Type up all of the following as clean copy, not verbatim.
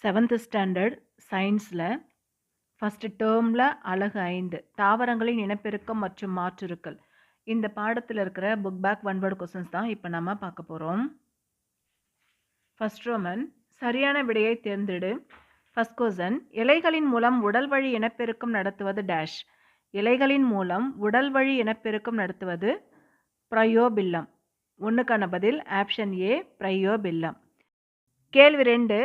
7th standard சயின்ஸில் first டேர்மில் அலகு 5 தாவரங்களின் இனப்பெருக்கம் மற்றும் மாற்றுருக்கள் இந்த பாடத்தில் இருக்கிற புக் பேக் ஒன்வேர்டு கொஸ்டின்ஸ் தான் இப்போ நம்ம பார்க்க போகிறோம். ஃபர்ஸ்ட் ரோமன் சரியான விடையை தேர்ந்தெடு. ஃபர்ஸ்ட் கொஸ்டின், இலைகளின் மூலம் உடல் வழி இனப்பெருக்கம் நடத்துவது டேஷ். இலைகளின் மூலம் உடல் வழி இனப்பெருக்கம் நடத்துவது ப்ரையோபில்லம். ஒன்றுக்கான பதில் ஆப்ஷன் ஏ ப்ரையோபில்லம். கேள்வி 2,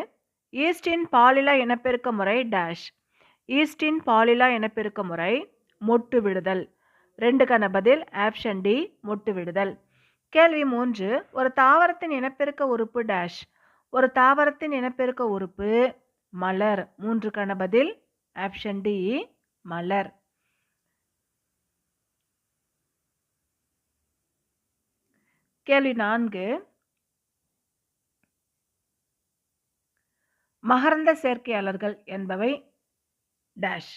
ஈஸ்டின் பாலிலா இனப்பெருக்க முறை டேஷ். ஈஸ்டின் பாலிலா இனப்பெருக்க முறை மொட்டு விடுதல். 2க்கான பதில் ஆப்ஷன் டி மொட்டு விடுதல். கேள்வி 3, ஒரு தாவரத்தின் இனப்பெருக்க உறுப்பு டேஷ். ஒரு தாவரத்தின் இனப்பெருக்க உறுப்பு மலர். 3க்கான பதில் ஆப்ஷன் டி மலர். கேள்வி 4, மகரந்த சேர்க்கையாளர்கள் என்பவை டேஷ்.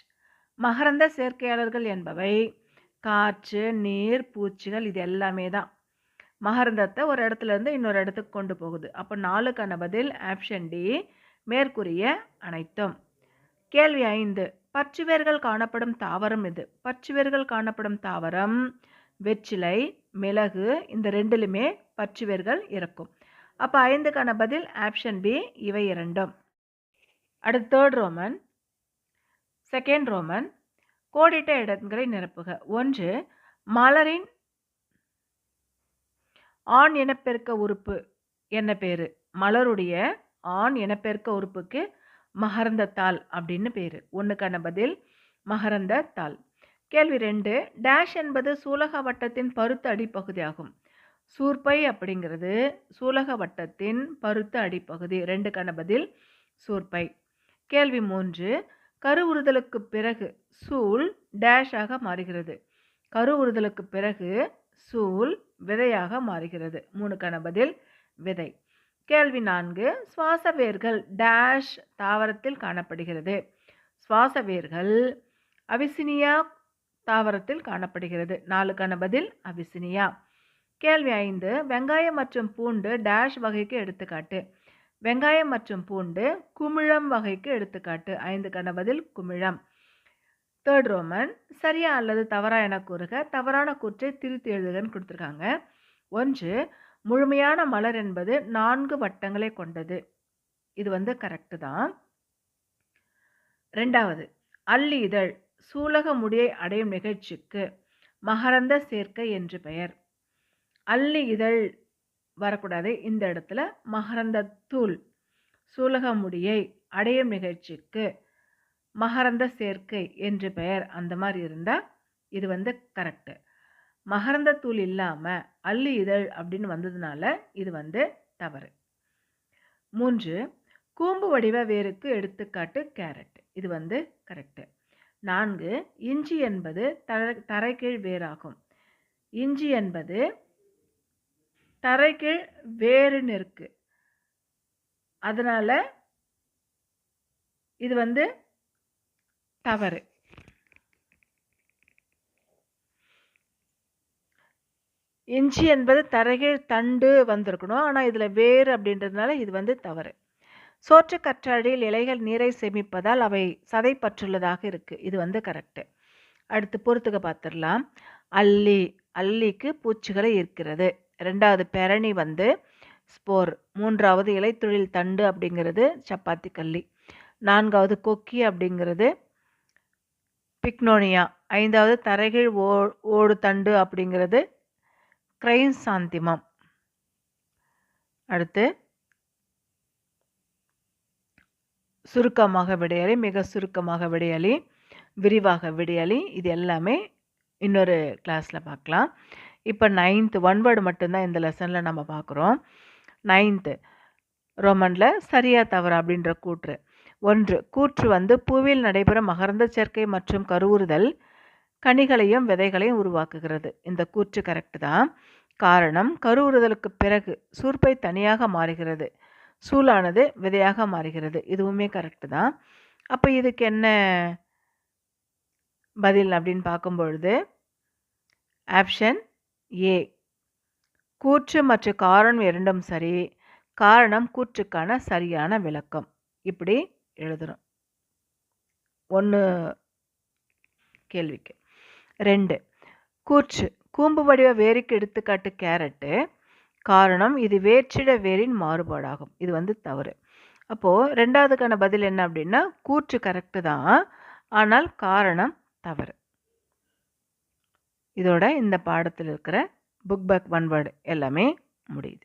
மகரந்த சேர்க்கையாளர்கள் என்பவை காற்று, நீர், பூச்சிகள், இது எல்லாமே தான். மகரந்தத்தை ஒரு இடத்துல இருந்து இன்னொரு இடத்துக்கு கொண்டு போகுது. அப்போ 4க்கான பதில் ஆப்ஷன் டி மேற்கூறிய அனைத்தும். கேள்வி 5, பச்சுவேர்கள் காணப்படும் தாவரம் எது. பச்சுவேர்கள் காணப்படும் தாவரம் வெற்றிலை, மிளகு, இந்த ரெண்டிலுமே பச்சுவேர்கள் இருக்கும். அப்போ 5க்கான பதில் ஆப்ஷன் பி இவை இரண்டும். அடுத்து தேர்ட் ரோமன். செகண்ட் ரோமன், கோடிட்ட இடங்களை நிரப்புக. 1, மலரின் ஆண் இனப்பெருக்க உறுப்பு என்ன பேரு. மலருடைய ஆண் இனப்பெருக்க உறுப்புக்கு மகரந்தத்தாள் அப்படின்னு பேரு. 1க்கான பதில் மகரந்தத்தாள். கேள்வி 2, டேஷ் என்பது சூலக வட்டத்தின் பருத்த அடிப்பகுதியாகும். சூர்பை அப்படிங்கிறது சூலக வட்டத்தின் பருத்த அடிப்பகுதி. 2க்கான பதில் சூர்பை. கேள்வி 3, கருவுறுதலுக்கு பிறகு சூல் டேஷ் ஆக மாறுகிறது. கருவுறுதலுக்கு பிறகு சூல் விதையாக மாறுகிறது. 3க்கான பதில் விதை. கேள்வி 4, சுவாச வேர்கள் டேஷ் தாவரத்தில் காணப்படுகிறது. சுவாச வேர்கள் அவிசினியா தாவரத்தில் காணப்படுகிறது. 4க்கான பதில் அவிசினியா. கேள்வி 5, வெங்காயம் மற்றும் பூண்டு டேஷ் வகைக்கு எடுத்துக்காட்டு. வெங்காயம் மற்றும் பூண்டு குமிழம் வகைக்கு எடுத்துக்காட்டு. 5க்கான பதில் குமிழம். தேர்ட் ரோமன், சரியா அல்லது தவறா என கூறுக. தவறான கூற்றை திருத்தி எழுதுகன்னு கொடுத்துருக்காங்க. 1, முழுமையான மலர் என்பது 4 வட்டங்களை கொண்டது. இது கரெக்டு தான். 2வது, அல்லி இதழ் சூலக முடியை அடையும் நிகழ்ச்சிக்கு மகரந்த சேர்க்கை என்று பெயர். அல்லி இதழ் வரக்கூடாது, இந்த இடத்துல மகரந்த தூள் சூலக முடியை அடையும் நிகழ்ச்சிக்கு மகரந்த சேர்க்கை என்று பெயர். அந்த மாதிரி இருந்தால் இது கரெக்டு. மகரந்த தூள் இல்லாமல் அல்லி இதழ் அப்படின்னு வந்ததுனால இது தவறு. 3, கூம்பு வடிவ வேருக்கு எடுத்துக்காட்டு கேரட். இது கரெக்டு. 4, இஞ்சி என்பது தரைக்கீழ் வேராகும். இஞ்சி என்பது தரைக்கீழ் வேறுன்னு இருக்கு, அதனால இது தவறு. இஞ்சி என்பது தரைகீழ் தண்டு வந்திருக்கணும், ஆனால் இதில் வேறு அப்படின்றதுனால இது தவறு. சோற்று கற்றாழையில் இலைகள் நீரை சேமிப்பதால் அவை சதைப்பற்றுள்ளதாக இருக்கு. இது கரெக்டு. அடுத்து பொறுத்துக்க பார்த்துடலாம். அல்லிக்கு பூச்சிகளை ஈர்க்கிறது. 2வது பெரணி ஸ்போர். 3வது இலைத்தொழில் தண்டு அப்படிங்கிறது சப்பாத்தி கள்ளி. 4வது கொக்கி அப்படிங்கிறது பிக்னோனியா. 5வது தரைகீழ் ஓடு தண்டு அப்படிங்கிறது கிரைசாந்திமம். அடுத்து சுருக்கமாக விடையளி, மிக சுருக்கமாக விடையளி, விரிவாக விடையளி, இது எல்லாமே இன்னொரு கிளாஸில் பார்க்கலாம். இப்போ 9th ஒன்வேர்டு மட்டும்தான் இந்த லெசனில் நம்ம பார்க்குறோம். 9th ரோமனில் சரியா தவறு அப்படின்ற கூற்று. 1, கூற்று பூவில் நடைபெறும் மகரந்த சேர்க்கை மற்றும் கருவுறுதல் கனிகளையும் விதைகளையும் உருவாக்குகிறது. இந்த கூற்று கரெக்டு தான். காரணம், கருவுறுதலுக்கு பிறகு சூர்பை தனியாக மாறுகிறது, சூலானது விதையாக மாறுகிறது. இதுவுமே கரெக்டு தான். அப்போ இதுக்கு என்ன பதில் அப்படின்னு பார்க்கும்பொழுது ஆப்ஷன் ஏ, கூற்று மற்றும் காரணம் இரண்டும் சரி. காரணம் கூற்றுக்கான சரியான விளக்கம். இப்படி எழுதுறோம் 1 கேள்விக்கு. 2 கூற்று கூம்பு வடிவ வேருக்கு எடுத்துக்காட்டு கேரட்டு. காரணம் இது வேற்றிட வேரின் மாறுபாடாகும். இது தவறு. அப்போ 2வதுக்கான பதில் என்ன அப்படின்னா கூற்று கரெக்டு தான், ஆனால் காரணம் தவறு. இதோட இந்த பாடத்தில் இருக்கிற புக் பேக் ஒன் வேர்டு எல்லாமே முடியுது.